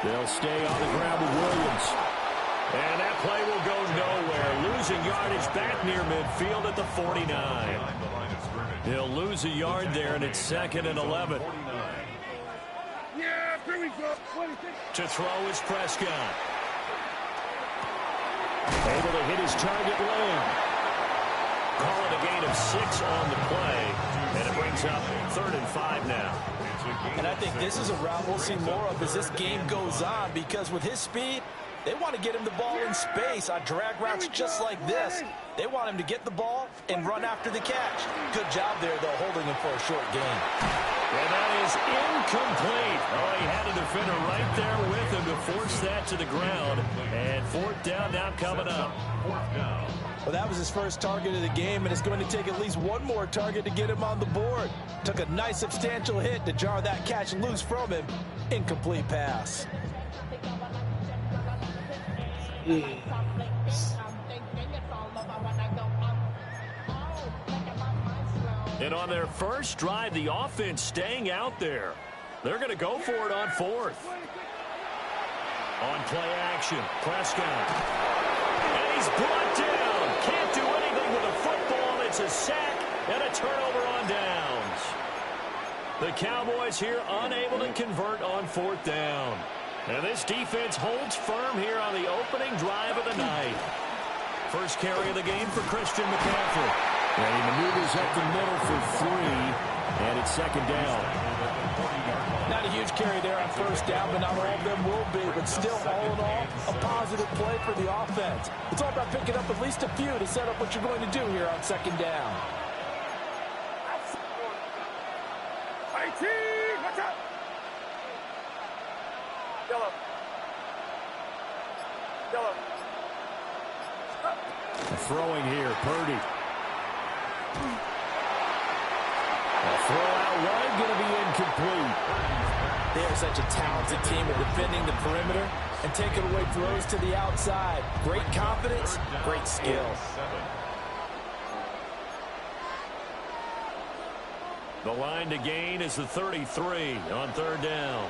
They'll stay on the ground with Williams. And that play will go nowhere. Losing yardage back near midfield at the 49. He'll lose a yard there, and it's 2nd and 11. To throw is Prescott. Able to hit his target lane. Call it a gain of 6 on the play. And it brings up 3rd and 5 now. And I think this is a route we'll see more of as this game goes on, because with his speed, they want to get him the ball in space on drag routes just like this. They want him to get the ball and run after the catch. Good job there, though, holding him for a short gain. And that is incomplete. Oh, he had a defender right there with him to force that to the ground. And 4th down now coming up. Well, that was his first target of the game, and it's going to take at least one more target to get him on the board. Took a nice substantial hit to jar that catch loose from him. Incomplete pass. And on their first drive, the offense staying out there. They're going to go for it on 4th. On play action, Prescott. And he's brought down. Can't do anything with a football. It's a sack and a turnover on downs. The Cowboys here unable to convert on 4th down. And this defense holds firm here on the opening drive of the night. First carry of the game for Christian McCaffrey. And he maneuvers up the middle for 3. And it's 2nd down. Not a huge carry there on 1st down, but not all of them will be. But still, all in all, a positive play for the offense. It's all about picking up at least a few to set up what you're going to do here on 2nd down. Watch out! Yellow. Throwing here, Purdy. A throw out wide, going to be incomplete. They are such a talented team at defending the perimeter and taking away throws to the outside. Great confidence, great skill. The line to gain is the 33 on 3rd down.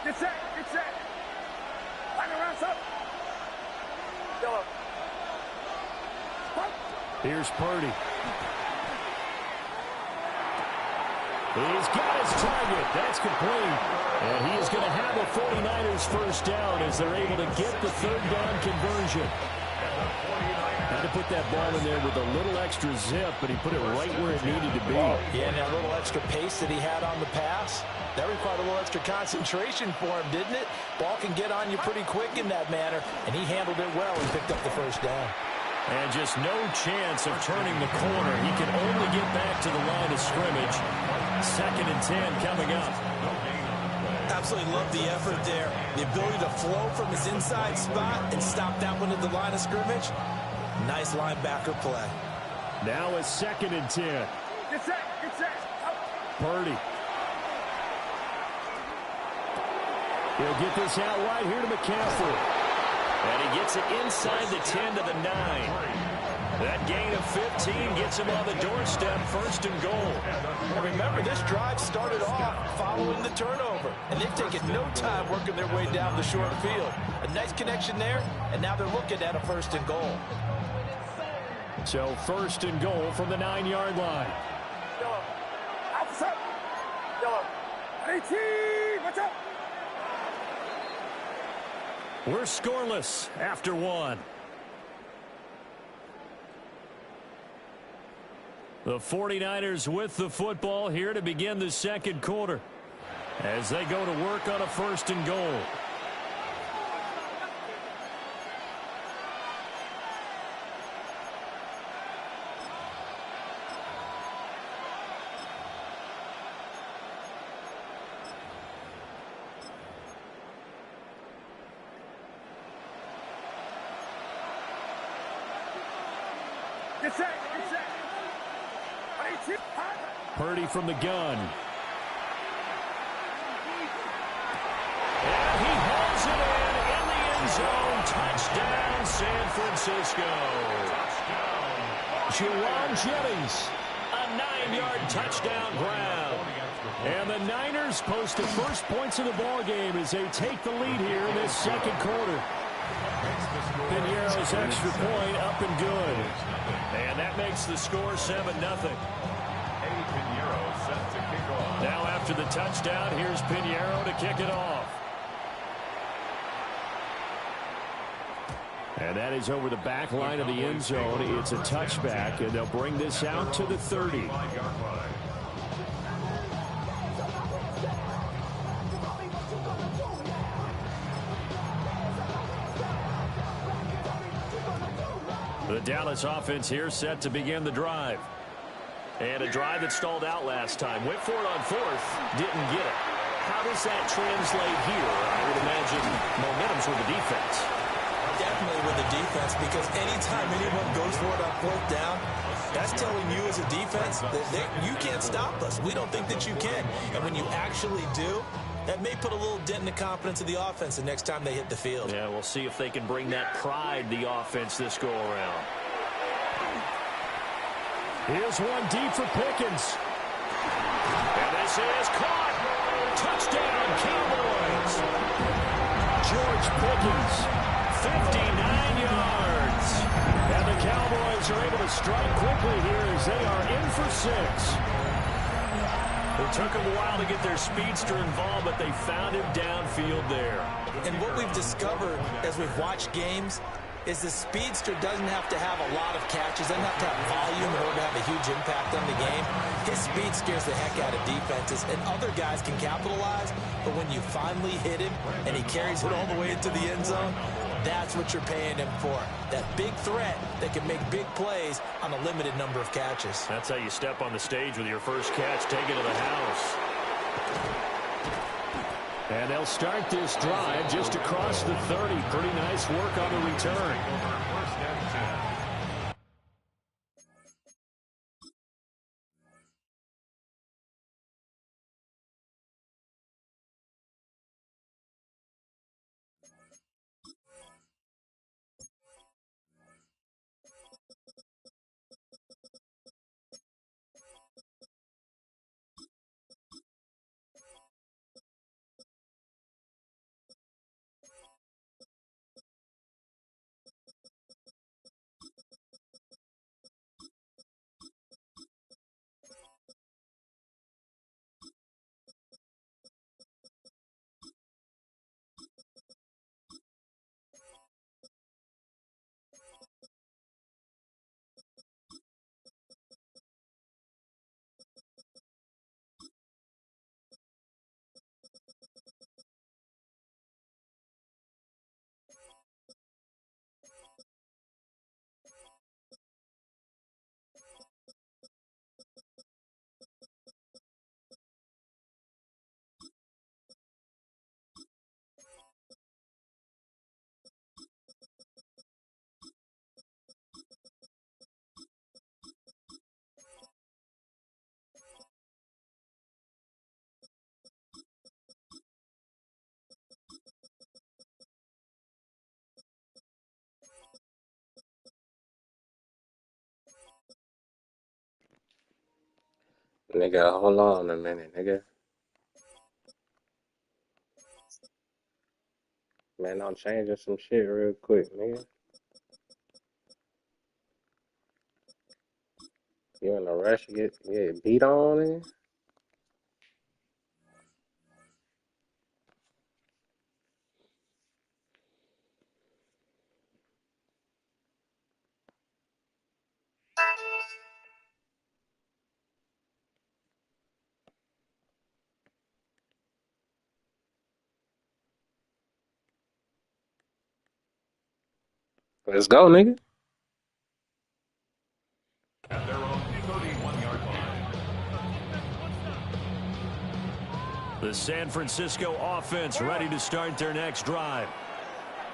Get set. Line around up. Yellow. Here's Purdy. He's got his target. That's complete. And he is going to have a 49ers first down as they're able to get the 3rd down conversion. Had to put that ball in there with a little extra zip, but he put it right where it needed to be. Yeah, and that little extra pace that he had on the pass, that required a little extra concentration for him, didn't it? Ball can get on you pretty quick in that manner, and he handled it well and picked up the first down. And just no chance of turning the corner. He can only get back to the line of scrimmage. 2nd and 10 coming up. Absolutely love the effort there. The ability to flow from his inside spot and stop that one at the line of scrimmage. Nice linebacker play. Now it's 2nd and 10. Get set. Purdy. He'll get this out wide here to McCaffrey. And he gets it inside the 10 to the 9. That gain of 15 gets him on the doorstep, 1st and goal. And remember, this drive started off following the turnover. And they've taken no time working their way down the short field. A nice connection there, and now they're looking at a 1st and goal. So 1st and goal from the 9-yard line. Yellow. Outside. Yellow. 18. Watch out. We're scoreless after 1. The 49ers with the football here to begin the 2nd quarter as they go to work on a 1st and goal. Get set. Purdy from the gun. And he hauls it in the end zone. Touchdown, San Francisco. Jawan Jennings, 9-yard touchdown grab. And the Niners post the first points of the ball game as they take the lead here in this second quarter. Piñeiro's extra point up and good. And that makes the score 7-0. Now after the touchdown, here's Piñeiro to kick it off. And that is over the back line of the end zone. It's a touchback, and they'll bring this out to the 30. The Dallas offense here set to begin the drive. And a drive that stalled out last time. Went for it on fourth. Didn't get it. How does that translate here? I would imagine momentum's with the defense. Definitely with the defense, because anytime anyone goes for it on fourth down, that's telling you as a defense that you can't stop us. We don't think that you can. And when you actually do, that may put a little dent in the confidence of the offense the next time they hit the field. Yeah, we'll see if they can bring that pride, the offense, this go-around. Here's one deep for Pickens. And this is caught. Touchdown, Cowboys. George Pickens, 59 yards. And the Cowboys are able to strike quickly here as they are in for 6. It took them a while to get their speedster involved, but they found him downfield there. And what we've discovered as we've watched games is the speedster doesn't have to have a lot of catches, doesn't have to have volume in order to have a huge impact on the game. His speed scares the heck out of defenses, and other guys can capitalize, but when you finally hit him and he carries it all the way into the end zone, that's what you're paying him for. That big threat that can make big plays on a limited number of catches. That's how you step on the stage with your first catch. Take it to the house. And they'll start this drive just across the 30. Pretty nice work on the return. Nigga, hold on a minute, nigga. Man, I'm changing some shit real quick, nigga. You in a rush to get beat on, nigga? Let's go, nigga. At their own 31-yard line. The San Francisco offense ready to start their next drive.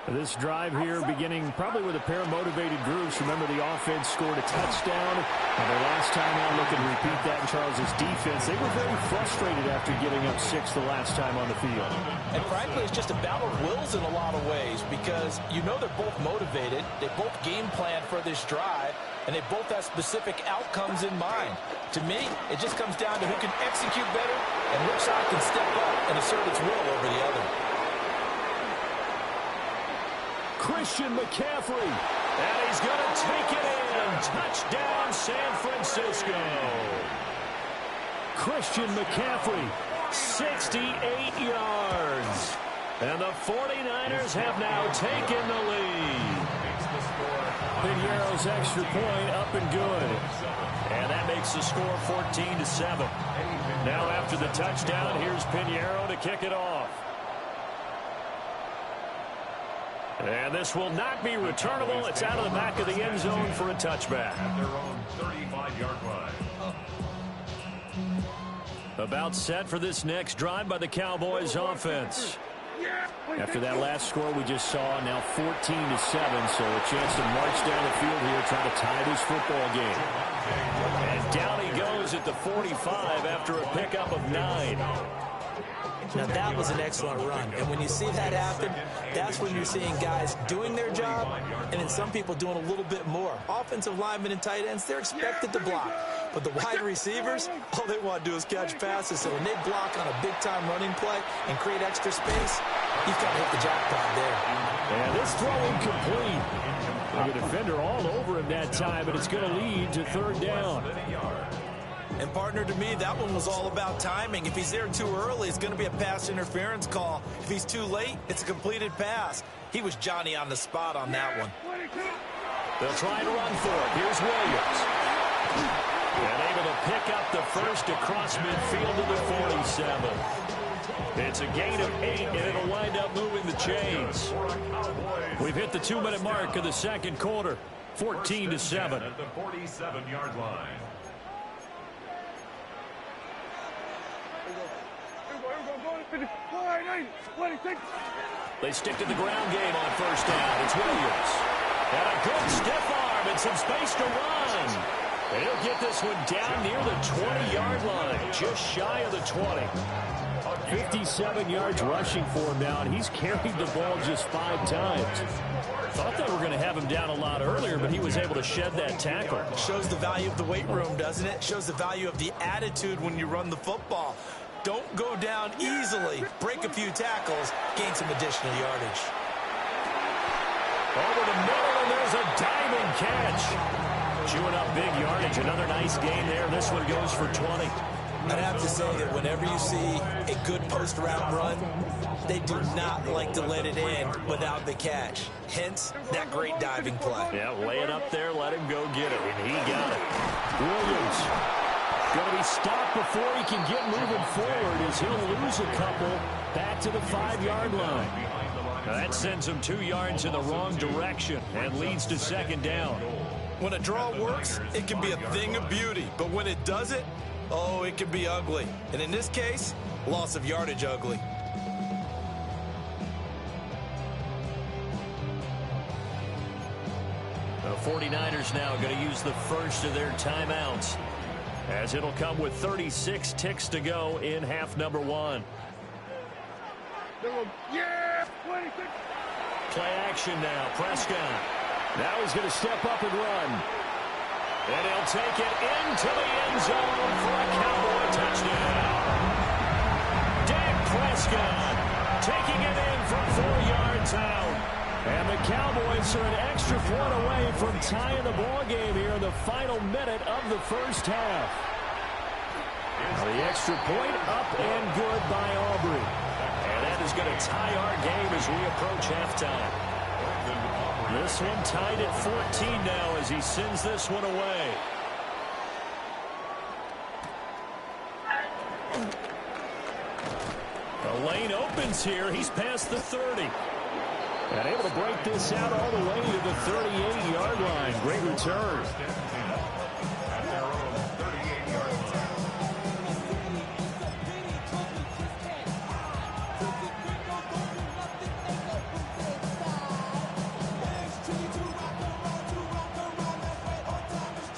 This drive here beginning probably with a pair of motivated groups. Remember, the offense scored a touchdown. And the last time out, looking to repeat that in Charles's defense. They were very frustrated after giving up 6 the last time on the field. And frankly, it's just a battle of wills in a lot of ways, because you know they're both motivated. They both game planned for this drive. and they both have specific outcomes in mind. To me, it just comes down to who can execute better and which side can step up and assert its will over the other. Christian McCaffrey, and he's going to take it in. Touchdown, San Francisco. Christian McCaffrey, 68 yards. And the 49ers have now taken the lead. Pinheiro's extra point up and good. And that makes the score 14-7. Now after the touchdown, here's Pinheiro to kick it off. And this will not be returnable. It's out of the back of the end zone for a touchback. At their own 35-yard line. About set for this next drive by the Cowboys offense. After that last score we just saw, now 14-7, so a chance to march down the field here, trying to tie this football game. And down he goes at the 45 after a pickup of 9. Now, that was an excellent run. And when you see that happen, that's when you're seeing guys doing their job and then some people doing a little bit more. Offensive linemen and tight ends, they're expected to block. But the wide receivers, all they want to do is catch passes. So when they block on a big-time running play and create extra space, you've got to hit the jackpot there. And this throw incomplete. A defender all over him that time, and it's going to lead to third down. And, partner, to me, that one was all about timing. If he's there too early, it's going to be a pass interference call. If he's too late, it's a completed pass. He was Johnny on the spot on that one. They'll try to run for it. Here's Williams. And able to pick up the first across midfield to the 47. It's a gain of 8, and it'll wind up moving the chains. We've hit the 2-minute mark of the second quarter. 14-7. At the 47-yard line. They stick to the ground game on first down. It's Williams. And a good stiff arm and some space to run. And he'll get this one down near the 20-yard line, just shy of the 20. 57 yards rushing for him now, and he's carried the ball just 5 times. Thought they were going to have him down a lot earlier, but he was able to shed that tackle. Shows the value of the weight room, doesn't it? Shows the value of the attitude when you run the football. Don't go down easily. Break a few tackles. Gain some additional yardage. Over the middle, and there's a diving catch. Chewing up big yardage. Another nice gain there. This one goes for 20. I'd have to say that whenever you see a good post-route run, they do not like to let it in without the catch. Hence, that great diving play. Yeah, lay it up there, let him go get it, and he got it. Williams going to be stopped before he can get moving forward as he'll lose a couple back to the 5-yard line. Now that sends him 2 yards in the wrong direction and leads to second down. When a draw works, it can be a thing of beauty. But when it doesn't, oh, it can be ugly. And in this case, loss of yardage ugly. The 49ers now going to use the first of their timeouts, as it'll come with 36 ticks to go in half number 1. Play action now. Prescott. Now he's going to step up and run. And he'll take it into the end zone for a Cowboy touchdown. Dak Prescott taking it in from 4 yards out. And the Cowboys are an extra point away from tying the ball game here in the final minute of the first half. The extra point up and good by Aubrey. And that is going to tie our game as we approach halftime. This one tied at 14 now as he sends this one away. The lane opens here. He's past the 30. And able to break this out all the way to the 38-yard line. Great return.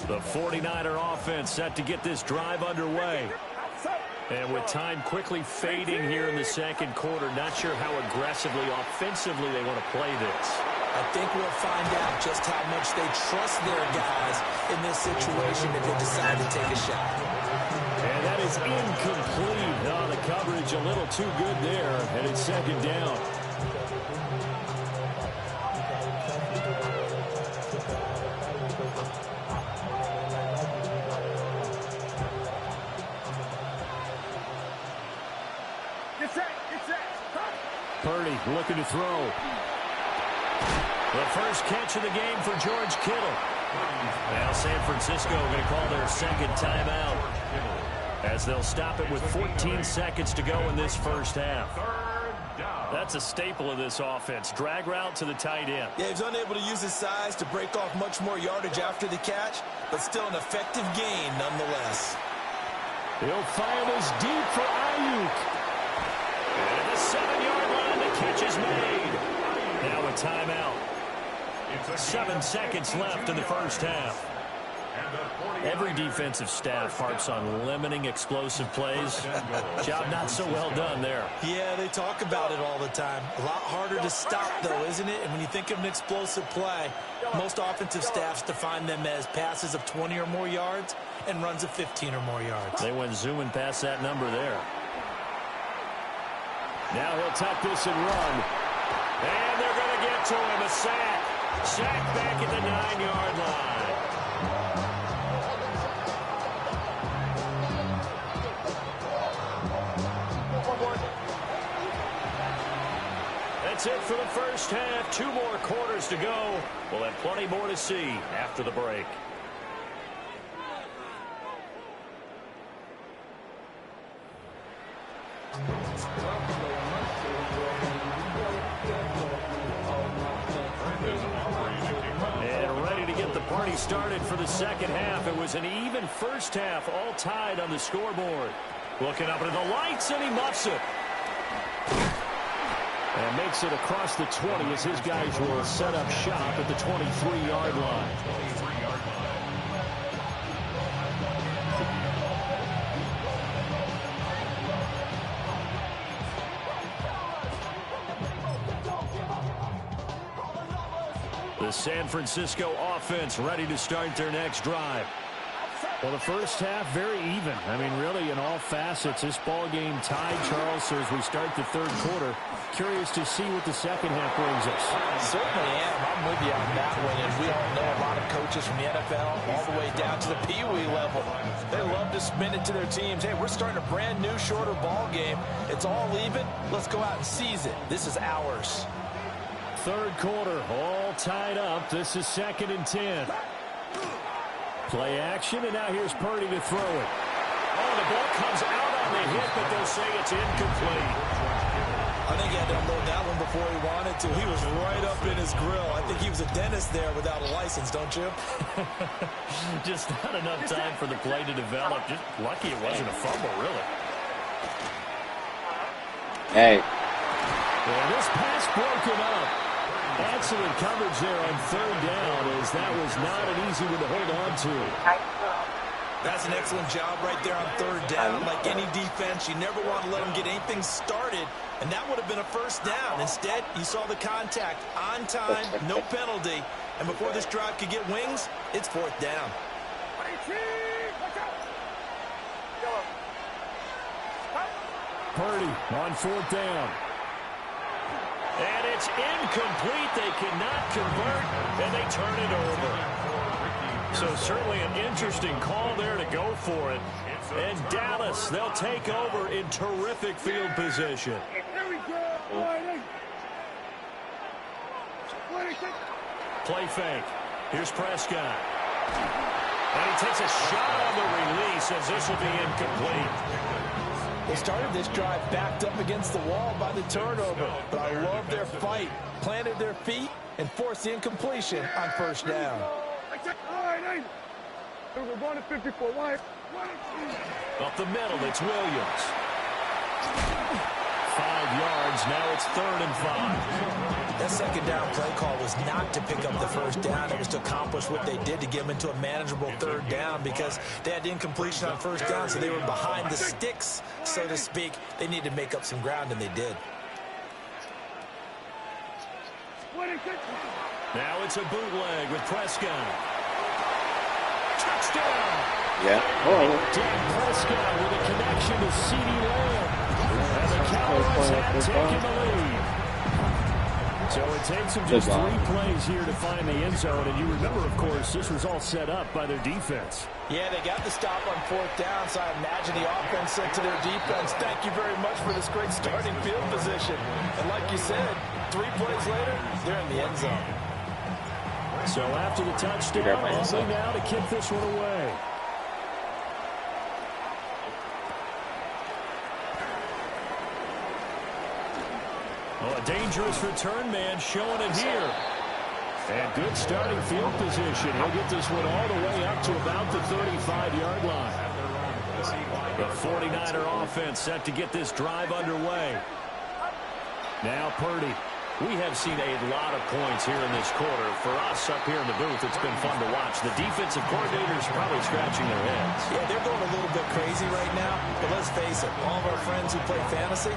The 49er offense set to get this drive underway. And with time quickly fading here in the second quarter, not sure how aggressively, offensively they want to play this. I think we'll find out just how much they trust their guys in this situation if they decide to take a shot. And that is incomplete. Oh, the coverage a little too good there, and it's second down. Get set. Purdy looking to throw. The first catch of the game for George Kittle. Now San Francisco going to call their second timeout as they'll stop it with 14 seconds to go in this first half. That's a staple of this offense. Drag route to the tight end. Yeah, he's unable to use his size to break off much more yardage after the catch, but still an effective gain nonetheless. He'll fire this deep for Ayuk. And the 7-yard line, the catch is made. Now a timeout. 7 seconds left in the first half. Every defensive staff harps on limiting explosive plays. Job not so well done there. Yeah, they talk about it all the time. A lot harder to stop, though, isn't it? And when you think of an explosive play, most offensive staffs define them as passes of 20 or more yards and runs of 15 or more yards. They went zooming past that number there. Now he'll tuck this and run. And they're going to get to him. A sack. Sack back at the 9-yard line. That's it for the first half. 2 more quarters to go. We'll have plenty more to see after the break. And ready to get the party started for the second half. It was an even first half, all tied on the scoreboard. Looking up into the lights, and he muffs it. And makes it across the 20 as his guys will set up shop at the 23-yard line. The San Francisco offense ready to start their next drive. Well, the first half, very even. I mean, really, in all facets, this ball game tied, Charles. So as we start the third quarter, curious to see what the second half brings us. Certainly am. I'm with you on that one. And we all know a lot of coaches from the NFL all the way down to the Pee Wee level. They love to spin it to their teams. Hey, we're starting a brand new, shorter ball game. It's all even. Let's go out and seize it. This is ours. Third quarter, all tied up. This is 2nd and 10. Play action, and now here's Purdy to throw it. Oh, the ball comes out on the hit, but they'll say it's incomplete. I think he had to unload that one before he wanted to. He was right up in his grill. I think he was a dentist there without a license, don't you? Just not enough time for the play to develop. Just lucky it wasn't a fumble, really. Hey. And this pass broken up. Excellent coverage there on 3rd down, as that was not an easy one to hold on to. That's an excellent job right there on 3rd down. Like any defense, you never want to let them get anything started, and that would have been a first down. Instead, you saw the contact on time, no penalty, and before this drive could get wings, it's 4th down. Purdy on 4th down. And it's incomplete. They cannot convert, and they turn it over. So certainly an interesting call there to go for it. And Dallas, they'll take over in terrific field position. Here we go. Play fake. Here's Prescott. And he takes a shot on the release as this will be incomplete. They started this drive backed up against the wall by the turnover, but I love their fight. Planted their feet and forced the incompletion on 1st down. We're going to 54. Up the middle, it's Williams. 5 yards, now it's 3rd and 5. That 2nd down play call was not to pick up the 1st down. It was to accomplish what they did to get them into a manageable 3rd down because they had incompletion on 1st down, so they were behind the sticks, so to speak. They needed to make up some ground, and they did. Now it's a bootleg with Prescott. Touchdown! Yeah. Oh, Dak Prescott with a connection to CeeDee Lamb. And the Cowboys have taken the lead. So it takes them just 3 plays here to find the end zone. And you remember, of course, this was all set up by their defense. Yeah, they got the stop on 4th down, so I imagine the offense said to their defense, thank you very much for this great starting field position. And like you said, 3 plays later, they're in the end zone. So after the touchdown, Huntley now to kick this one away. Oh, a dangerous return man showing it here. And good starting field position. He'll get this one all the way up to about the 35-yard line. The 49er offense set to get this drive underway. Now Purdy. We have seen a lot of points here in this quarter. For us up here in the booth, it's been fun to watch. The defensive coordinators probably scratching their heads. Yeah, they're going a little bit crazy right now. But let's face it, all of our friends who play fantasy,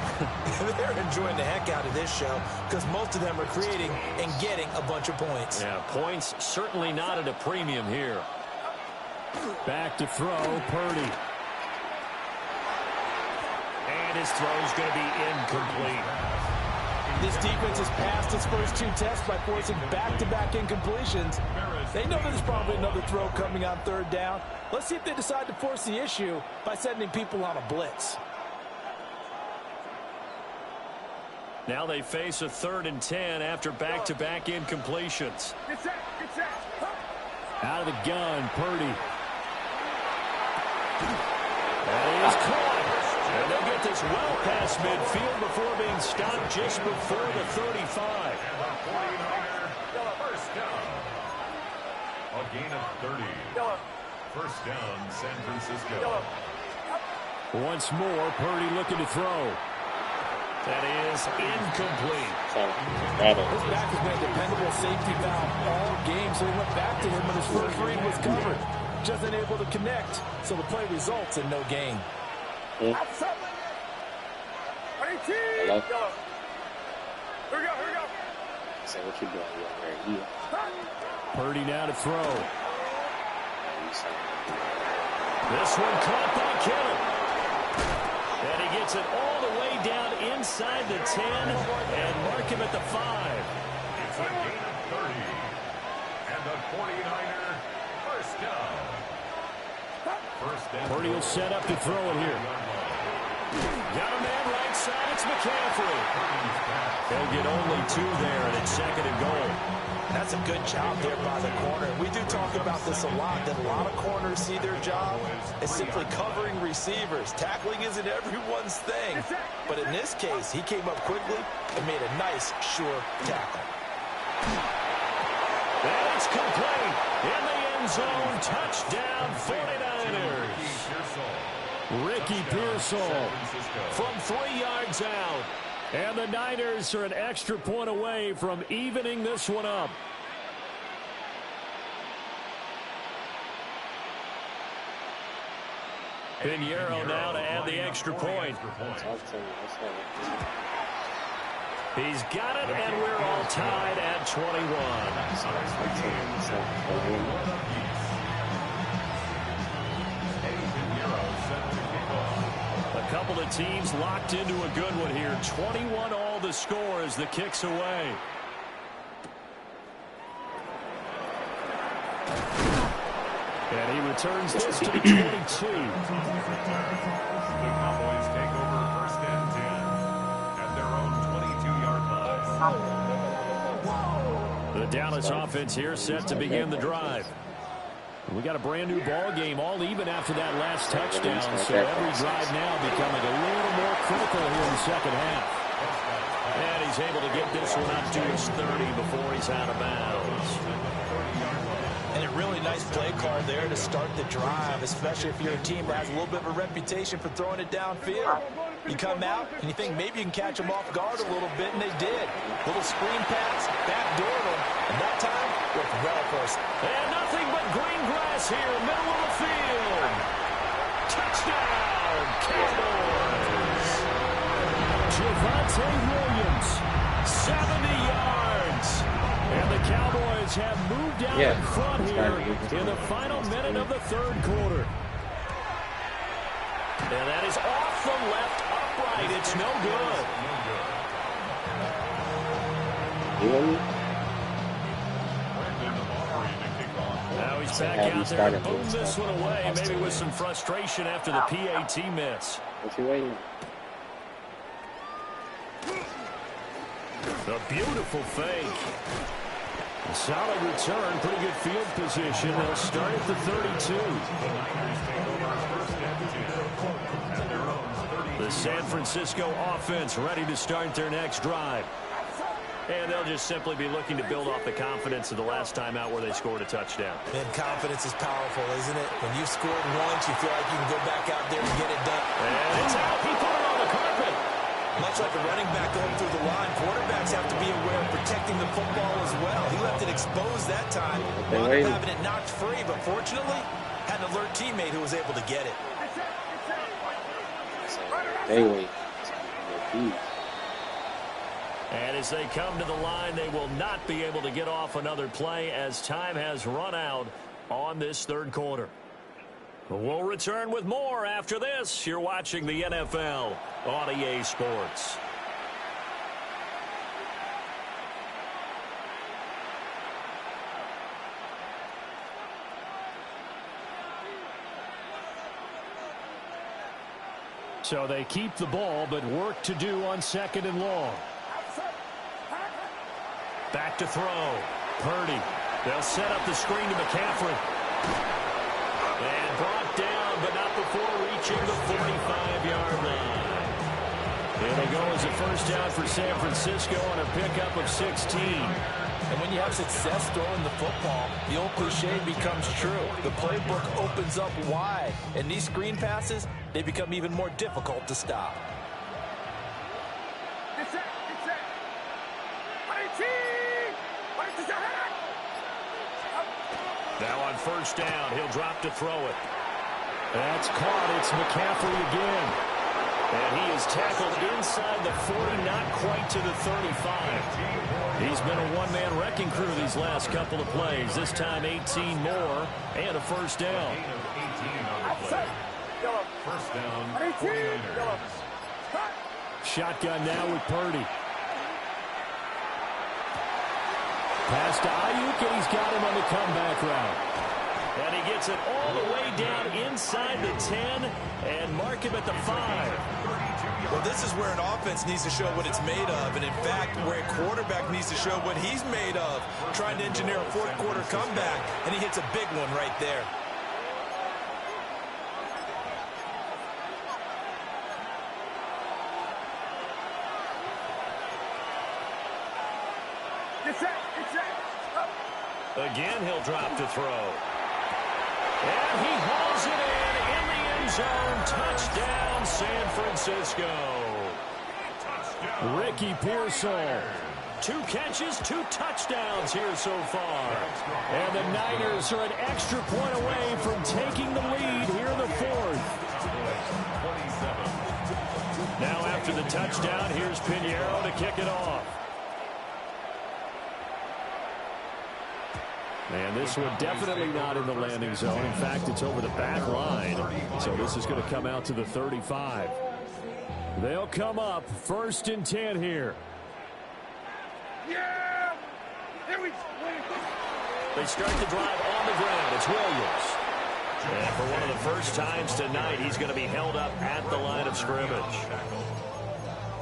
they're enjoying the heck out of this show because most of them are creating and getting a bunch of points. Yeah, points certainly not at a premium here. Back to throw, Purdy. And his throw's going to be incomplete. This defense has passed its first 2 tests by forcing back-to-back incompletions. They know there's probably another throw coming on 3rd down. Let's see if they decide to force the issue by sending people on a blitz. Now they face a 3rd and 10 after back-to-back incompletions. Out of the gun, Purdy. That is caught. And they'll get this well past midfield before being stopped just before the 35. And the 49er, first down. A gain of 30. First down, San Francisco. Once more, Purdy looking to throw. That is incomplete. His back has been a dependable safety valve all game, so he went back to him when his first read was covered. Just unable to connect, so the play results in no gain. Hello? Say what you doing? You over here? Purdy now to throw. This one caught by Kittle. And he gets it all the way down inside the 10 and mark him at the 5. It's a gain of 30. And the 49er, first down. First down. Purdy will set up to throw it here. Got a man right side. It's McCaffrey. They'll get only 2 there, and it's 2nd and goal. That's a good job there by the corner. We do talk about this a lot, that a lot of corners see their job as simply covering receivers. Tackling isn't everyone's thing. But in this case, he came up quickly and made a nice, sure tackle. And it's complete. In the end zone, touchdown 49ers. Ricky Pearsall from 3 yards out. And the Niners are an extra point away from evening this one up. Pinheiro now to add the extra point. He's got it, and we're all tied at 21. A couple of teams locked into a good one here. 21 all the score as the kick's away. And he returns this to the 22. The Cowboys take over first and 10 at their own 22-yard line. The Dallas offense here set to begin the drive. We got a brand new ball game, all even after that last touchdown, so every drive now becoming a little more critical here in the second half. And he's able to get this one up to his 30 before he's out of bounds. And a really nice play call there to start the drive, especially if you're a team that has a little bit of a reputation for throwing it downfield. You come out and you think maybe you can catch them off guard a little bit, and they did. Little screen pass, backdoor them, and that time worked well for us. And nothing but green grass here, middle of the field. Touchdown, Cowboys. Javonte Williams, 70 yards. Cowboys have moved out in front here in the final minute of the third quarter. And that is off the left upright. It's no good. Now he's back out there to boom this one away, maybe with some frustration after the PAT miss. What you waiting? A beautiful fake. A solid return, pretty good field position. They'll start at the 32. The San Francisco offense ready to start their next drive. And they'll just simply be looking to build off the confidence of the last time out where they scored a touchdown. And confidence is powerful, isn't it? When you've scored once, you feel like you can go back out there and get it done. And it's out. He put it on the carpet. Much like a running back going through the line, quarterbacks have to be aware of protecting the football as well. He left it exposed that time. Wound up having it knocked free, but fortunately, had an alert teammate who was able to get it. They wait. And as they come to the line, they will not be able to get off another play as time has run out on this third quarter. We'll return with more after this. You're watching the NFL on EA Sports. So they keep the ball, but work to do on second and long. Back to throw. Purdy. They'll set up the screen to McCaffrey. And brought down, but not before reaching the 45-yard line. It'll go as a first down for San Francisco on a pickup of 16. And when you have success throwing the football, the old cliche becomes true. The playbook opens up wide. And these screen passes, they become even more difficult to stop. Now on first down, he'll drop to throw it. That's caught. It's McCaffrey again. And he is tackled inside the 40, not quite to the 35. He's been a one-man wrecking crew these last couple of plays. This time 18 more and a first down. First down, 49ers. Shotgun now with Purdy. Pass to Ayuk, and he's got him on the comeback route. And he gets it all the way down inside the 10 and mark him at the 5. Well, this is where an offense needs to show what it's made of. And, in fact, where a quarterback needs to show what he's made of, trying to engineer a fourth-quarter comeback. And he hits a big one right there. Again, he'll drop to throw. And he hauls it in the end zone. Touchdown, San Francisco. Ricky Pearsall. 2 catches, 2 touchdowns here so far. And the Niners are an extra point away from taking the lead here in the fourth. Now after the touchdown, here's Pinheiro to kick it off. And this one definitely not in the landing zone. In fact, it's over the back line. So this is going to come out to the 35. They'll come up 1st and 10 here. Yeah! Here we go. They start the drive on the ground. It's Williams. And for one of the first times tonight, he's going to be held up at the line of scrimmage.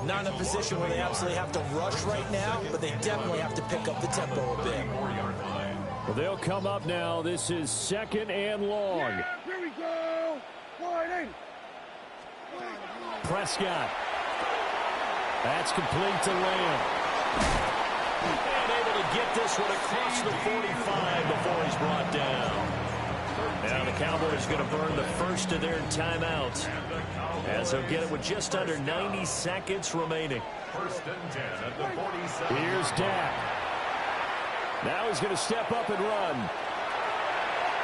Not in a position where they absolutely have to rush right now, but they definitely have to pick up the tempo a bit. Well, they'll come up now. This is 2nd and long. Yeah, here we go. Wide. Prescott. That's complete to Lamb. And able to get this one across the 45 before he's brought down. Now the Cowboys going to burn the first of their timeouts, as they'll get it with just under 90 seconds remaining. 1st and 10 at the 47. Here's Dak. Now he's going to step up and run.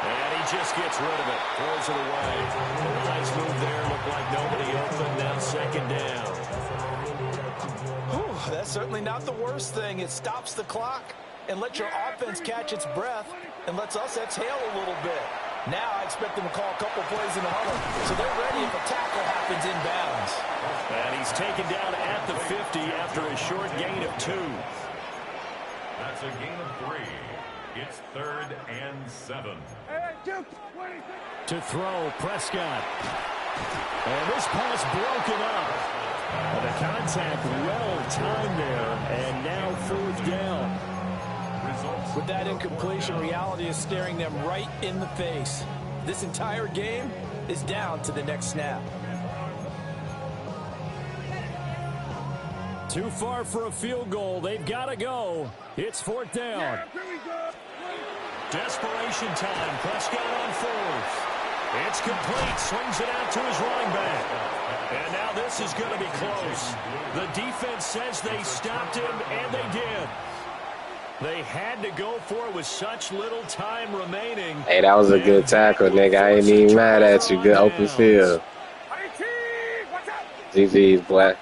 And he just gets rid of it. Throws it away. The nice move there. Looked like nobody open. Now 2nd down. Whew, that's certainly not the worst thing. It stops the clock. and let your offense catch its breath and lets us exhale a little bit. Now I expect them to call a couple plays in the huddle, so they're ready if a tackle happens inbounds. And he's taken down at the 50 after a short gain of 2. That's a gain of 3. It's 3rd and 7. To throw, Prescott. And this pass broken up. The contact well timed there, and now 4th down. With that incompletion, reality is staring them right in the face. This entire game is down to the next snap. Too far for a field goal. They've got to go. It's 4th down. Desperation time. Prescott on 4th. It's complete. Swings it out to his running back. And now this is going to be close. The defense says they stopped him, and they did. They had to go for it with such little time remaining. Hey, that was a good tackle, nigga. I ain't even mad at you. Good open field. GG's, boy.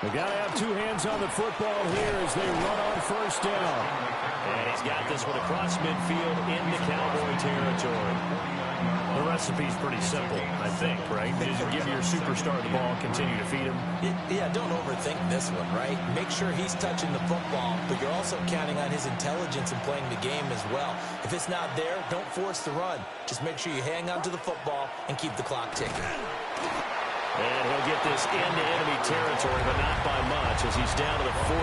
They got to have 2 hands on the football here as they run on 1st down. And he's got this one across midfield into Cowboy territory. The recipe's pretty simple, I think, right? Just give your superstar the ball, continue to feed him. Yeah, don't overthink this one, right? Make sure he's touching the football, but you're also counting on his intelligence in playing the game as well. If it's not there, don't force the run. Just make sure you hang on to the football and keep the clock ticking. And he'll get this into enemy territory, but not by much as he's down to the 48.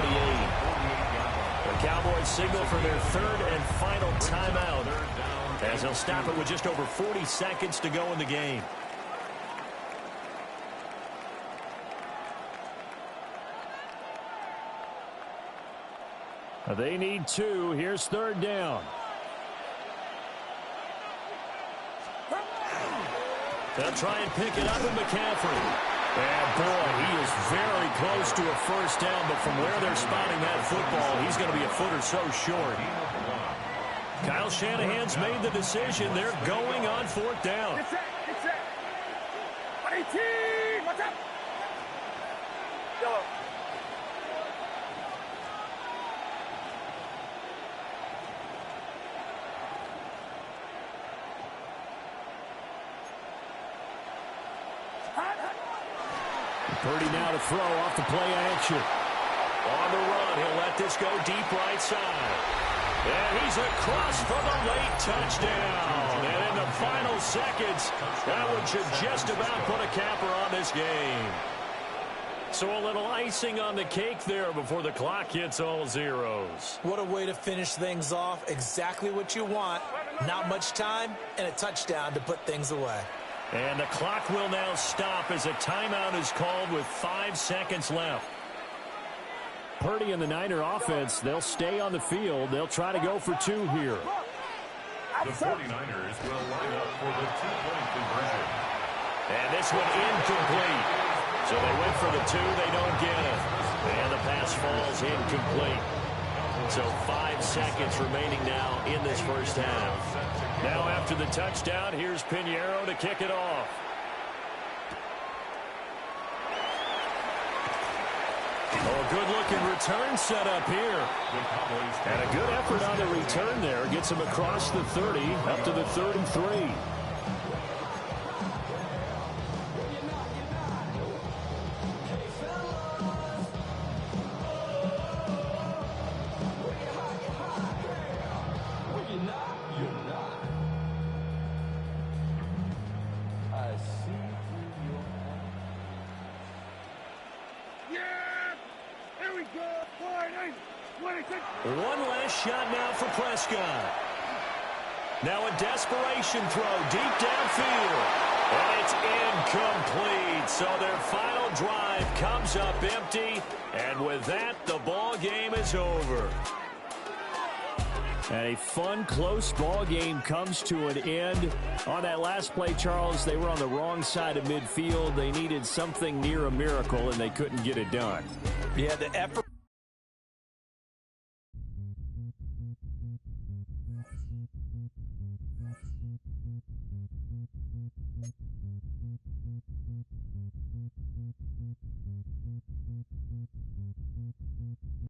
The Cowboys signal for their 3rd and final timeout as they'll stop it with just over 40 seconds to go in the game. They need 2. Here's 3rd down. They'll try and pick it up in McCaffrey. And boy, he is very close to a 1st down, but from where they're spotting that football, he's going to be a foot or so short. Kyle Shanahan's made the decision. They're going on 4th down. Watch out! Yellow. 30 now to throw off the play action. On the run, he'll let this go deep right side. And he's across for the late touchdown. And in the final seconds, that one should just about put a capper on this game. So a little icing on the cake there before the clock hits all zeros. What a way to finish things off. Exactly what you want. Not much time and a touchdown to put things away. And the clock will now stop as a timeout is called with 5 seconds left. Purdy and the Niner offense, they'll stay on the field. They'll try to go for 2 here. The 49ers will line up for the 2-point conversion. And this one incomplete. So they went for the 2, they don't get it. And the pass falls incomplete. So 5 seconds remaining now in this first half. Now after the touchdown, here's Pinheiro to kick it off. Oh, a good-looking return set up here. And a good effort on the return there. Gets him across the 30, up to the 3rd and 3. One last shot now for Prescott. Now a desperation throw deep downfield. And it's incomplete. So their final drive comes up empty. And with that, the ball game is over. And a fun, close ball game comes to an end. On that last play, Charles, they were on the wrong side of midfield. They needed something near a miracle, and they couldn't get it done. Yeah, the effort.